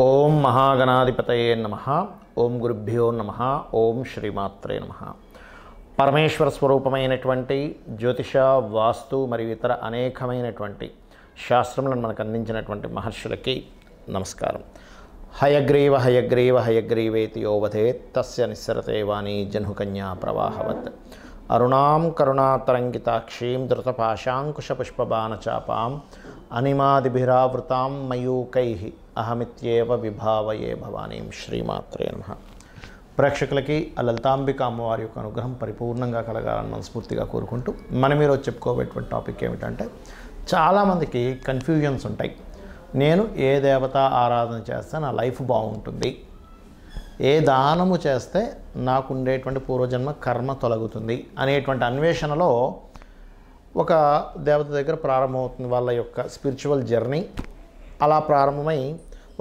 ఓం మహాగణాధిపతయే నమః. ఓం గురుభ్యో నమః. ఓం శ్రీమాత్రే నమః. పరమేశ్వర స్వరూపమైనటువంటి జ్యోతిష, వాస్తు మరియు ఇతర అనేకమైనటువంటి శాస్త్రములను మనకు అందించినటువంటి మహర్షులకి నమస్కారం. హయగ్రీవ హయగ్రీవ హయగ్రీవేతి యోవధేత్ తస్య నిస్సరతే వాణి జహ్నుకన్యా ప్రవాహవత్. అరుణాం కరుణాతరంగితాక్షీం ధృతపాశాంకుశపుష్పబాణచాపాం అనిమాదిభిరావృతాం మయూకైః అహమిత్యేవ విభావయే భవానీం. శ్రీమాత్రే నమః. ప్రేక్షకులకి ఆ లలితాంబిక అమ్మవారి యొక్క అనుగ్రహం పరిపూర్ణంగా కలగాలని మనస్ఫూర్తిగా కోరుకుంటూ మనం ఈరోజు చెప్పుకోబోయేటువంటి టాపిక్ ఏమిటంటే, చాలామందికి కన్ఫ్యూజన్స్ ఉంటాయి. నేను ఏ దేవత ఆరాధన చేస్తే నా లైఫ్ బాగుంటుంది, ఏ దానము చేస్తే నాకు ఉండేటువంటి పూర్వజన్మ కర్మ తొలగుతుంది అనేటువంటి అన్వేషణలో ఒక దేవత దగ్గర ప్రారంభమవుతుంది వాళ్ళ యొక్క స్పిరిచువల్ జర్నీ. అలా ప్రారంభమై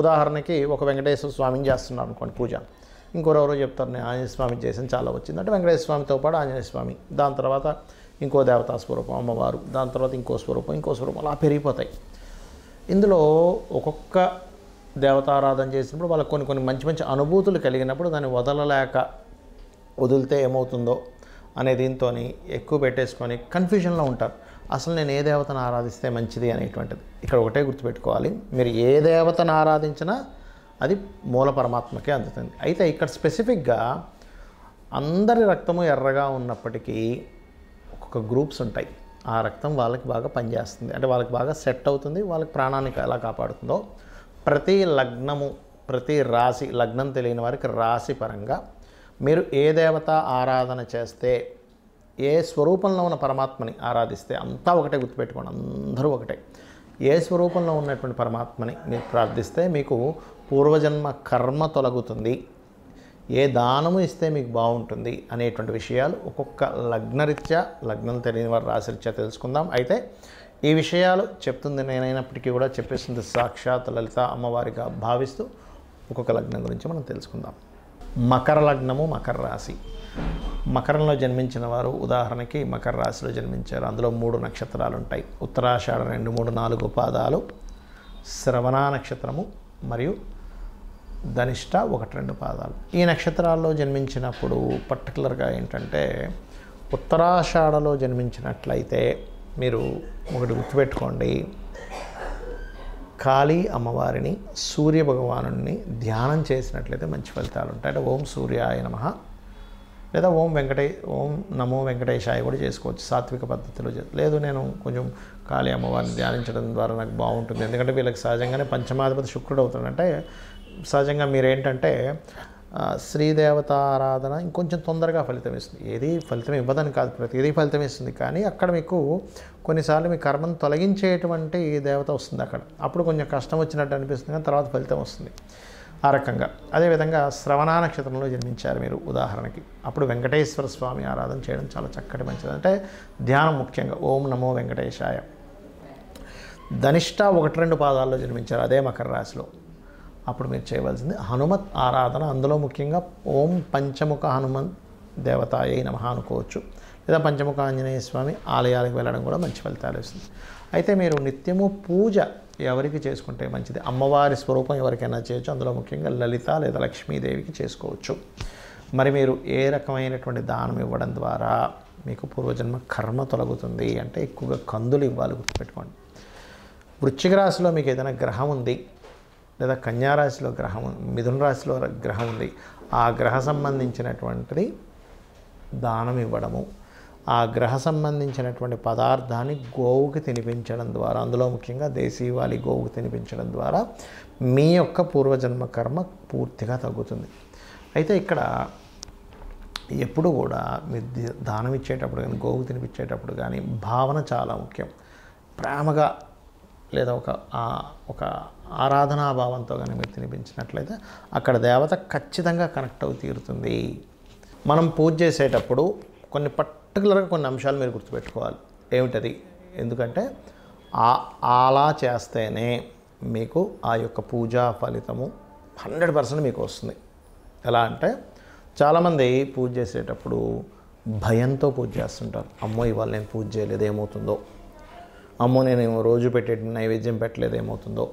ఉదాహరణకి ఒక వెంకటేశ్వర స్వామిని చేస్తున్నారు అనుకోండి పూజ, ఇంకోరెవరో చెప్తారు నేను ఆంజనేయ స్వామిని చేసాను చాలా వచ్చింది అంటే వెంకటేశ్వర స్వామితో పాటు ఆంజనేయ స్వామి, దాని తర్వాత ఇంకో దేవతా స్వరూపం అమ్మవారు, దాని తర్వాత ఇంకో స్వరూపం అలా పెరిగిపోతాయి. ఇందులో ఒక్కొక్క దేవతారాధన చేసినప్పుడు వాళ్ళకి కొన్ని మంచి అనుభూతులు కలిగినప్పుడు దాన్ని వదిలితే ఏమవుతుందో అనే దీంతో ఎక్కువ పెట్టేసుకొని కన్ఫ్యూజన్లో ఉంటారు. అసలు నేను ఏ దేవతను ఆరాధిస్తే మంచిది అనేటువంటిది ఇక్కడ ఒకటే గుర్తుపెట్టుకోవాలి. మీరు ఏ దేవతను ఆరాధించినా అది మూల పరమాత్మకే అందుతుంది. అయితే ఇక్కడ స్పెసిఫిక్గా అందరి రక్తము ఎర్రగా ఉన్నప్పటికీ ఒక్కొక్క గ్రూప్స్ ఉంటాయి. ఆ రక్తం వాళ్ళకి బాగా పనిచేస్తుంది, అంటే వాళ్ళకి బాగా సెట్ అవుతుంది, వాళ్ళకి ప్రాణాన్ని ఎలా కాపాడుతుందో ప్రతి లగ్నము, ప్రతి రాశి, లగ్నం తెలియని వారికి రాశి పరంగా మీరు ఏ దేవత ఆరాధన చేస్తే, ఏ స్వరూపంలో ఉన్న పరమాత్మని ఆరాధిస్తే అంతా ఒకటే గుర్తుపెట్టుకోండి, అందరూ ఒకటే. ఏ స్వరూపంలో ఉన్నటువంటి పరమాత్మని మీరు ప్రార్థిస్తే మీకు పూర్వజన్మ కర్మ తొలగుతుంది, ఏ దానము ఇస్తే మీకు బాగుంటుంది అనేటువంటి విషయాలు ఒక్కొక్క లగ్నరీత్యా, లగ్నం తెలియని వారి రాశిరీత్యా తెలుసుకుందాం. అయితే ఈ విషయాలు చెప్తుంది నేనైనప్పటికీ కూడా చెప్పేస్తుంది సాక్షాత్ లలిత అమ్మవారిగా భావిస్తూ ఒక్కొక్క లగ్నం గురించి మనం తెలుసుకుందాం. మకర లగ్నము, మకర రాశి. మకరంలో జన్మించిన వారు ఉదాహరణకి మకర రాశిలో జన్మించారు. అందులో 3 నక్షత్రాలు ఉంటాయి. ఉత్తరాషాఢ 2, 3, 4 పాదాలు, శ్రవణ నక్షత్రము మరియు ధనిష్ట 1, 2 పాదాలు. ఈ నక్షత్రాల్లో జన్మించినప్పుడు పర్టికులర్గా ఏంటంటే, ఉత్తరాషాఢలో జన్మించినట్లయితే మీరు ఒకటి గుర్తుపెట్టుకోండి, కాళీ అమ్మవారిని, సూర్య భగవానుని ధ్యానం చేసినట్లయితే మంచి ఫలితాలు ఉంటాయి. అంటే ఓం సూర్యాయ నమః లేదా ఓం నమో వెంకటేశాయ కూడా చేసుకోవచ్చు సాత్విక పద్ధతిలో. లేదు నేను కొంచెం కాళీ అమ్మవారిని ధ్యానించడం ద్వారా నాకు బాగుంటుంది, ఎందుకంటే వీళ్ళకి సహజంగానే పంచమాధిపతి శుక్రుడు అవుతాడంటే సహజంగా మీరేంటంటే శ్రీదేవత ఆరాధన ఇంకొంచెం తొందరగా ఫలితం ఇస్తుంది. ఏది ఫలితం ఇవ్వదని కాదు, ప్రతిదీ ఫలితం ఇస్తుంది, కానీ అక్కడ మీకు కొన్నిసార్లు మీ కర్మను తొలగించేటువంటి దేవత వస్తుంది అక్కడ, అప్పుడు కొంచెం కష్టం వచ్చినట్టు అనిపిస్తుంది, కానీ తర్వాత ఫలితం వస్తుంది ఆ రకంగా. అదేవిధంగా శ్రవణ నక్షత్రంలో జన్మించారు మీరు ఉదాహరణకి, అప్పుడు వెంకటేశ్వర స్వామి ఆరాధన చేయడం చాలా చక్కటి మంచిది, అంటే ధ్యానం ముఖ్యంగా ఓం నమో వెంకటేశాయ. ధనిష్ట 1, 2 పాదాల్లో జన్మించారు అదే మకర రాశిలో, అప్పుడు మీరు చేయవలసింది హనుమత్ ఆరాధన. అందులో ముఖ్యంగా ఓం పంచముఖ హనుమన్ దేవతాయై నమః అనుకోవచ్చు, లేదా పంచముఖ ఆంజనేయ స్వామి ఆలయాలకు వెళ్ళడం కూడా మంచి ఫలితాలు ఇస్తుంది. అయితే మీరు నిత్యము పూజ ఎవరికి చేసుకుంటే మంచిది, అమ్మవారి స్వరూపం ఎవరికైనా చేయొచ్చు, అందులో ముఖ్యంగా లలిత లేదా లక్ష్మీదేవికి చేసుకోవచ్చు. మరి మీరు ఏ రకమైనటువంటి దానం ఇవ్వడం ద్వారా మీకు పూర్వజన్మ కర్మ తొలగుతుంది అంటే ఎక్కువగా కందులు ఇవ్వాలి, గుర్తుపెట్టుకోండి. వృశ్చిక రాశిలో మీకు ఏదైనా గ్రహం ఉంది, లేదా కన్యారాశిలో గ్రహం, మిథున రాశిలో గ్రహం ఉంది, ఆ గ్రహ సంబంధించినటువంటిది దానం ఇవ్వడము, ఆ గ్రహ సంబంధించినటువంటి పదార్థాన్ని గోవుకి తినిపించడం ద్వారా, అందులో ముఖ్యంగా దేశీవాలి గోవుకి తినిపించడం ద్వారా మీ యొక్క పూర్వజన్మ కర్మ పూర్తిగా తగ్గుతుంది. అయితే ఇక్కడ ఎప్పుడు కూడా మీరు దానం ఇచ్చేటప్పుడు కానీ, గోవుకు తినిపించేటప్పుడు కానీ భావన చాలా ముఖ్యం. ప్రేమగా లేదా ఒక ఆరాధనాభావంతో కానీ మీరు తినిపించినట్లయితే అక్కడ దేవత ఖచ్చితంగా కనెక్ట్ అవి తీరుతుంది. మనం పూజ చేసేటప్పుడు పర్టికులర్గా కొన్ని అంశాలు మీరు గుర్తుపెట్టుకోవాలి. ఏమిటది? ఎందుకంటే అలా చేస్తేనే మీకు ఆ యొక్క పూజా ఫలితము 100% మీకు వస్తుంది. ఎలా అంటే చాలామంది పూజ చేసేటప్పుడు భయంతో పూజ చేస్తుంటారు. అమ్మో ఇవాళ నేను పూజ చేయలేదు ఏమవుతుందో, అమ్మో నేను రోజు పెట్టే నైవేద్యం పెట్టలేదు ఏమవుతుందో,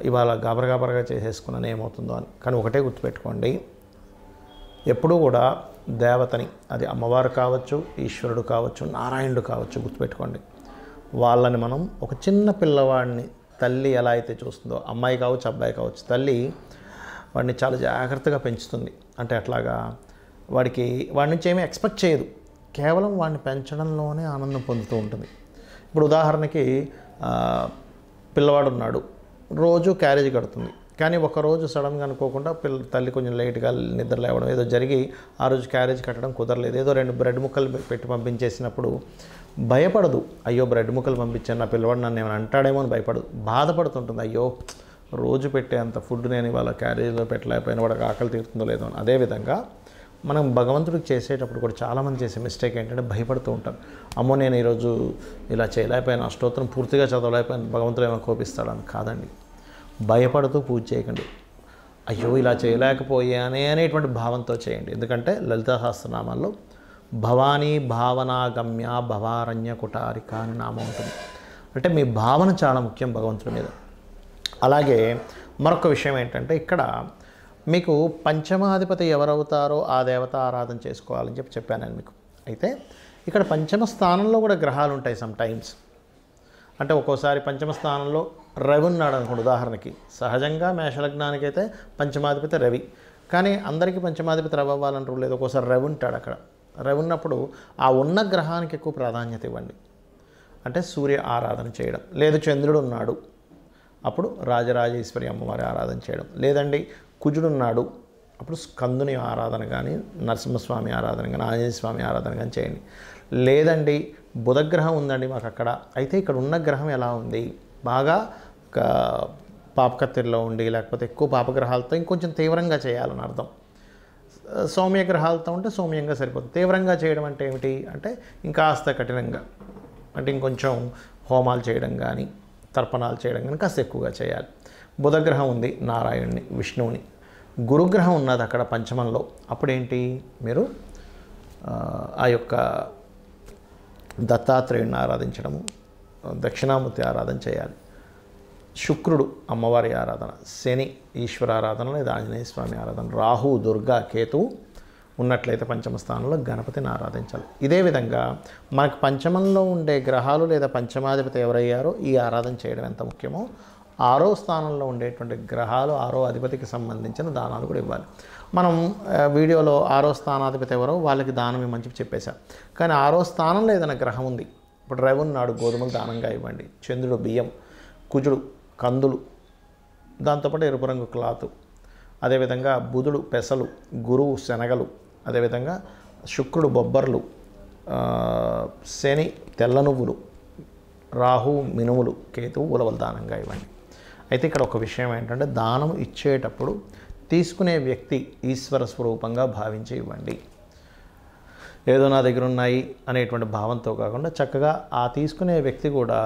ఇవాళ గాబరగా చేసేసుకున్నాను ఏమవుతుందో అని. కానీ ఒకటే గుర్తుపెట్టుకోండి, ఎప్పుడూ కూడా దేవతని, అది అమ్మవారు కావచ్చు, ఈశ్వరుడు కావచ్చు, నారాయణుడు కావచ్చు, గుర్తుపెట్టుకోండి, వాళ్ళని మనం ఒక చిన్న పిల్లవాడిని తల్లి ఎలా అయితే చూస్తుందో, అమ్మాయి కావచ్చు అబ్బాయి కావచ్చు, తల్లి వాడిని చాలా జాగ్రత్తగా పెంచుతుంది. అంటే అట్లాగా వాడి నుంచి ఏమీ ఎక్స్పెక్ట్ చేయదు, కేవలం వాడిని పెంచడంలోనే ఆనందం పొందుతూ ఉంటుంది. ఇప్పుడు ఉదాహరణకి పిల్లవాడు ఉన్నాడు, రోజు క్యారేజ్ కడుతుంది, కానీ ఒకరోజు సడన్గా అనుకోకుండా తల్లి కొంచెం లేట్గా నిద్ర లేవడం ఏదో జరిగి ఆ రోజు క్యారేజ్ కట్టడం కుదరలేదు, ఏదో 2 బ్రెడ్ ముక్కలు పెట్టి పంపించేసినప్పుడు భయపడదు, అయ్యో బ్రెడ్ ముక్కలు పంపించాను నా పిల్లవాడు నన్ను ఏమైనా అంటాడేమో అని భయపడదు, బాధపడుతుంటుంది, అయ్యో రోజు పెట్టే అంత ఫుడ్ నేను ఇవాళ క్యారేజ్లో పెట్టలేకపోయినా వాడికి ఆకలి తీరుతుందో లేదో అని. అదేవిధంగా మనం భగవంతుడికి చేసేటప్పుడు కూడా చాలామంది చేసే మిస్టేక్ ఏంటంటే భయపడుతూ ఉంటారు, అమ్మో నేను ఈరోజు ఇలా చేయలేకపోయాను, అష్టోత్తరం పూర్తిగా చదవలేకపోయాను, భగవంతుడు ఏమైనా కోపిస్తాడని. కాదండి, భయపడుతూ పూజ చేయకండి, అయ్యో ఇలా చేయలేకపోయానే అనేటువంటి భావంతో చేయండి. ఎందుకంటే లలితా సహస్రనామాల్లో భవానీ భావనాగమ్య భవారణ్య కుటారిక అని నామం ఉంటుంది. అంటే మీ భావన చాలా ముఖ్యం భగవంతుడి మీద. అలాగే మరొక విషయం ఏంటంటే, ఇక్కడ మీకు పంచమాధిపతి ఎవరవుతారో ఆ దేవత ఆరాధన చేసుకోవాలని చెప్పాను నేను మీకు. అయితే ఇక్కడ పంచమ స్థానంలో కూడా గ్రహాలు ఉంటాయి సమ్ టైమ్స్. అంటే ఒక్కోసారి పంచమ స్థానంలో రవి ఉన్నాడు అనుకోండి. ఉదాహరణకి సహజంగా మేషలగ్నానికి అయితే పంచమాధిపతి రవి, కానీ అందరికీ పంచమాధిపతి రవి అవ్వాలంటారు లేదు, ఒక్కోసారి రవి ఉంటాడు అక్కడ. రవి ఉన్నప్పుడు ఆ ఉన్న గ్రహానికి ఎక్కువ ప్రాధాన్యత ఇవ్వండి, అంటే సూర్య ఆరాధన చేయడం. లేదు చంద్రుడు ఉన్నాడు, అప్పుడు రాజరాజేశ్వరి అమ్మవారి ఆరాధన చేయడం. లేదండి కుజుడు ఉన్నాడు, అప్పుడు స్కందుని ఆరాధన కానీ, నరసింహస్వామి ఆరాధన కానీ, ఆంజనేయ స్వామి ఆరాధన కానీ చేయండి. లేదండి బుధగ్రహం ఉందండి మాకు అక్కడ, అయితే ఇక్కడ ఉన్న గ్రహం ఎలా ఉంది, బాగా పాపకత్తిరిలో ఉండి లేకపోతే ఎక్కువ పాపగ్రహాలతో ఇంకొంచెం తీవ్రంగా చేయాలని అర్థం. సౌమ్య గ్రహాలతో ఉంటే సౌమ్యంగా సరిపోతుంది. తీవ్రంగా చేయడం అంటే ఏమిటి అంటే ఇంకాస్త కఠినంగా, అంటే ఇంకొంచెం హోమాలు చేయడం కానీ తర్పణాలు చేయడం కానీ కాస్త ఎక్కువగా చేయాలి. బుధగ్రహం ఉంది నారాయణుని విష్ణువుని, గురుగ్రహం ఉన్నది అక్కడ పంచమంలో, అప్పుడేంటి మీరు ఆ యొక్క దత్తాత్రేయుడిని ఆరాధించడము, దక్షిణామూర్తి ఆరాధన చేయాలి. శుక్రుడు అమ్మవారి ఆరాధన, శని ఈశ్వర ఆరాధన లేదా ఆంజనేయ స్వామి ఆరాధన, రాహు దుర్గా కేతువు ఉన్నట్లయితే పంచమ స్థానంలో గణపతిని ఆరాధించాలి. ఇదే విధంగా మనకు పంచమంలో ఉండే గ్రహాలు లేదా పంచమాధిపతి ఎవరయ్యారో ఈ ఆరాధన చేయడం ఎంత ముఖ్యమో, 6వ స్థానంలో ఉండేటువంటి గ్రహాలు 6వ అధిపతికి సంబంధించిన దానాలు కూడా ఇవ్వాలి. మనం వీడియోలో 6వ స్థానాధిపతి ఎవరో వాళ్ళకి దానం ఇవ్వమని చెప్పేశాం, కానీ 6వ స్థానంలో ఏదైనా గ్రహం ఉంది, ఇప్పుడు రవి ఉన్నాడు గోధుమలు దానంగా ఇవ్వండి, చంద్రుడు బియ్యం, కుజుడు కందులు, దాంతోపాటు ఎరుపు రంగు క్లాతు, అదేవిధంగా బుధుడు పెసలు, గురువు శనగలు, అదేవిధంగా శుక్రుడు బొబ్బర్లు, శని తెల్ల నువ్వులు, రాహు మినుములు, కేతువు ఉలవలు దానంగా ఇవ్వండి. అయితే ఇక్కడ ఒక విషయం ఏంటంటే దానం ఇచ్చేటప్పుడు తీసుకునే వ్యక్తి ఈశ్వర స్వరూపంగా భావించి ఇవ్వండి. ఏదో నా దగ్గర ఉన్నాయి అనేటువంటి భావంతో కాకుండా చక్కగా ఆ తీసుకునే వ్యక్తి కూడా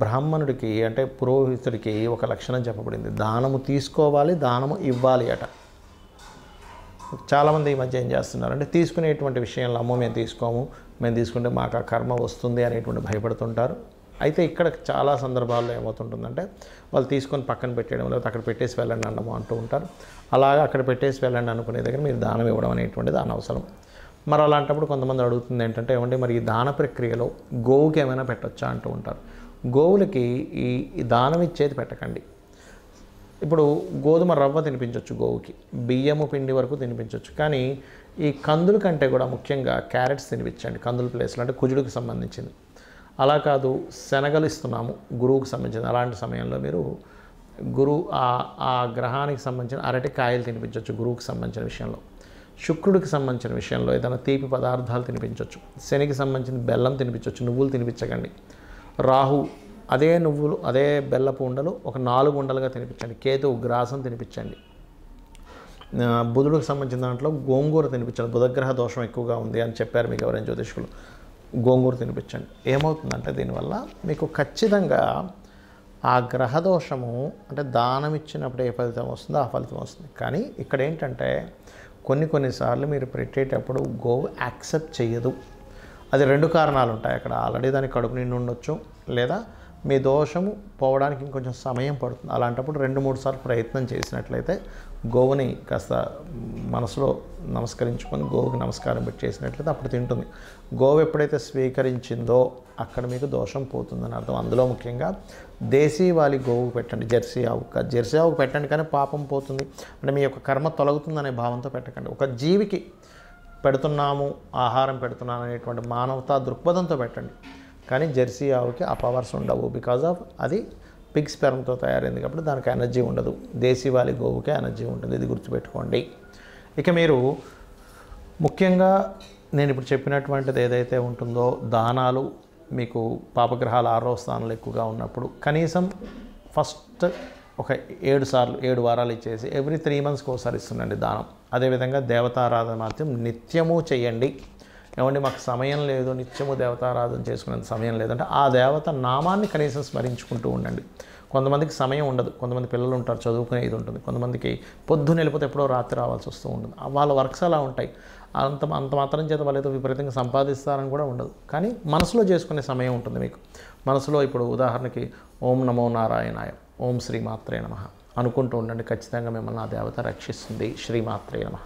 బ్రాహ్మణుడికి అంటే పురోహితుడికి ఒక లక్షణం చెప్పబడింది, దానము తీసుకోవాలి దానము ఇవ్వాలి అట. చాలామంది ఈ మధ్య ఏం చేస్తున్నారు అంటే తీసుకునేటువంటి విషయంలో అమ్మో మేము తీసుకోము, మేము తీసుకుంటే మాకు ఆ కర్మ వస్తుంది అనేటువంటి భయపడుతుంటారు. అయితే ఇక్కడ చాలా సందర్భాల్లో ఏమవుతుంటుందంటే వాళ్ళు తీసుకొని పక్కన పెట్టేయడం లేకపోతే అక్కడ పెట్టేసి వెళ్ళండి అన్నమో అంటూ ఉంటారు. అలాగా అక్కడ పెట్టేసి వెళ్ళండి అనుకునే దగ్గర మీరు దానం ఇవ్వడం అనేటువంటిది అనవసరం. మరి అలాంటప్పుడు కొంతమంది అడుగుతుంది ఏంటంటే ఏమంటే మరి ఈ దాన ప్రక్రియలో గోవుకి ఏమైనా పెట్టొచ్చా అంటూ ఉంటారు. గోవులకి ఈ దానం ఇచ్చేది పెట్టకండి. ఇప్పుడు గోధుమ రవ్వ తినిపించవచ్చు గోవుకి, బియ్యము పిండి వరకు తినిపించవచ్చు, కానీ ఈ కందుల కంటే కూడా ముఖ్యంగా క్యారెట్స్ తినిపించండి కందుల ప్లేస్లో, అంటే కుజుడికి సంబంధించింది. అలా కాదు శనగలు ఇస్తున్నాము గురువుకి సంబంధించింది, అలాంటి సమయంలో మీరు ఆ గ్రహానికి సంబంధించిన అరటికాయలు తినిపించవచ్చు గురువుకి సంబంధించిన విషయంలో. శుక్రుడికి సంబంధించిన విషయంలో ఏదైనా తీపి పదార్థాలు తినిపించవచ్చు. శనికి సంబంధించిన బెల్లం తినిపించవచ్చు, నువ్వులు తినిపించకండి. రాహు అదే నువ్వులు అదే బెల్లపు ఉండలు ఒక 4 ఉండలుగా తినిపించండి. కేతువు గ్రాసం తినిపించండి. బుధుడికి సంబంధించిన దాంట్లో గోంగూర తినిపించండి. బుధగ్రహ దోషం ఎక్కువగా ఉంది అని చెప్పారు మీకు ఎవరైనా జ్యోతిష్కులు, గోంగూర తినిపించండి. ఏమవుతుందంటే దీనివల్ల మీకు ఖచ్చితంగా ఆ గ్రహదోషము అంటే దానం ఇచ్చినప్పుడు ఏ ఫలితం వస్తుందో ఆ ఫలితం వస్తుంది. కానీ ఇక్కడ ఏంటంటే కొన్నిసార్లు మీరు పెట్టేటప్పుడు గోవు యాక్సెప్ట్ చేయదు. అది 2 కారణాలు ఉంటాయి అక్కడ. ఆల్రెడీ దానికి కడుపు నిండి ఉండొచ్చు, లేదా మీ దోషము పోవడానికి ఇంకొంచెం సమయం పడుతుంది. అలాంటప్పుడు 2-3 సార్లు ప్రయత్నం చేసినట్లయితే గోవుని కాస్త మనసులో నమస్కరించుకొని గోవుకి నమస్కారం పెట్టి చేసినట్లయితే అప్పుడు తింటుంది. గోవు ఎప్పుడైతే స్వీకరించిందో అక్కడ మీకు దోషం పోతుందని అర్థం. అందులో ముఖ్యంగా దేశీవాలి గోవుకు పెట్టండి, జెర్సీ ఆవుకు జెర్సీ ఆవుకు పెట్టండి. కానీ పాపం పోతుంది అంటే మీ యొక్క కర్మ తొలగుతుందనే భావంతో పెట్టకండి. ఒక జీవికి పెడుతున్నాము, ఆహారం పెడుతున్నాను అనేటువంటి మానవతా దృక్పథంతో పెట్టండి. కానీ జెర్సీ ఆవుకి ఆ పవర్స్ ఉండవు. బికాజ్ ఆఫ్ అది పిగ్ స్పెర్మ్తో తయారైంది కాబట్టి దానికి ఎనర్జీ ఉండదు. దేశీవాలి గోవుకే ఎనర్జీ ఉంటుంది. ఇది గుర్తుపెట్టుకోండి. ఇక మీరు ముఖ్యంగా నేను ఇప్పుడు చెప్పినటువంటిది ఏదైతే ఉంటుందో దానాలు, మీకు పాపగ్రహాలు 6వ స్థానంలో ఎక్కువగా ఉన్నప్పుడు కనీసం ఫస్ట్ ఒక 7 వారాలు ఇచ్చేసి ఎవ్రీ 3 మంత్స్కి ఒకసారి ఇస్తుండండి దానం. అదేవిధంగా దేవతారాధన మాత్రం నిత్యము చేయండి. ఏమండి మాకు సమయం లేదు, నిత్యము దేవతారాధన చేసుకునేంత సమయం లేదంటే ఆ దేవత నామాన్ని కనీసం స్మరించుకుంటూ ఉండండి. కొంతమందికి సమయం ఉండదు, కొంతమంది పిల్లలు ఉంటారు, చదువుకునేది ఉంటుంది, కొంతమందికి పొద్దున్న వెళ్ళిపోతే ఎప్పుడో రాత్రి రావాల్సి వస్తూ ఉంటుంది. వాళ్ళ వర్క్స్ అలా ఉంటాయి. అంత మాత్రం చేత వాళ్ళైతే విపరీతంగా సంపాదిస్తారని కూడా ఉండదు. కానీ మనసులో చేసుకునే సమయం ఉంటుంది మీకు. మనసులో ఇప్పుడు ఉదాహరణకి ఓం నమో నారాయణాయ, ఓం శ్రీమాత్రే నమః అనుకుంటూ ఉండండి. ఖచ్చితంగా మిమ్మల్ని ఆ దేవత రక్షిస్తుంది. శ్రీమాత్రే నమః.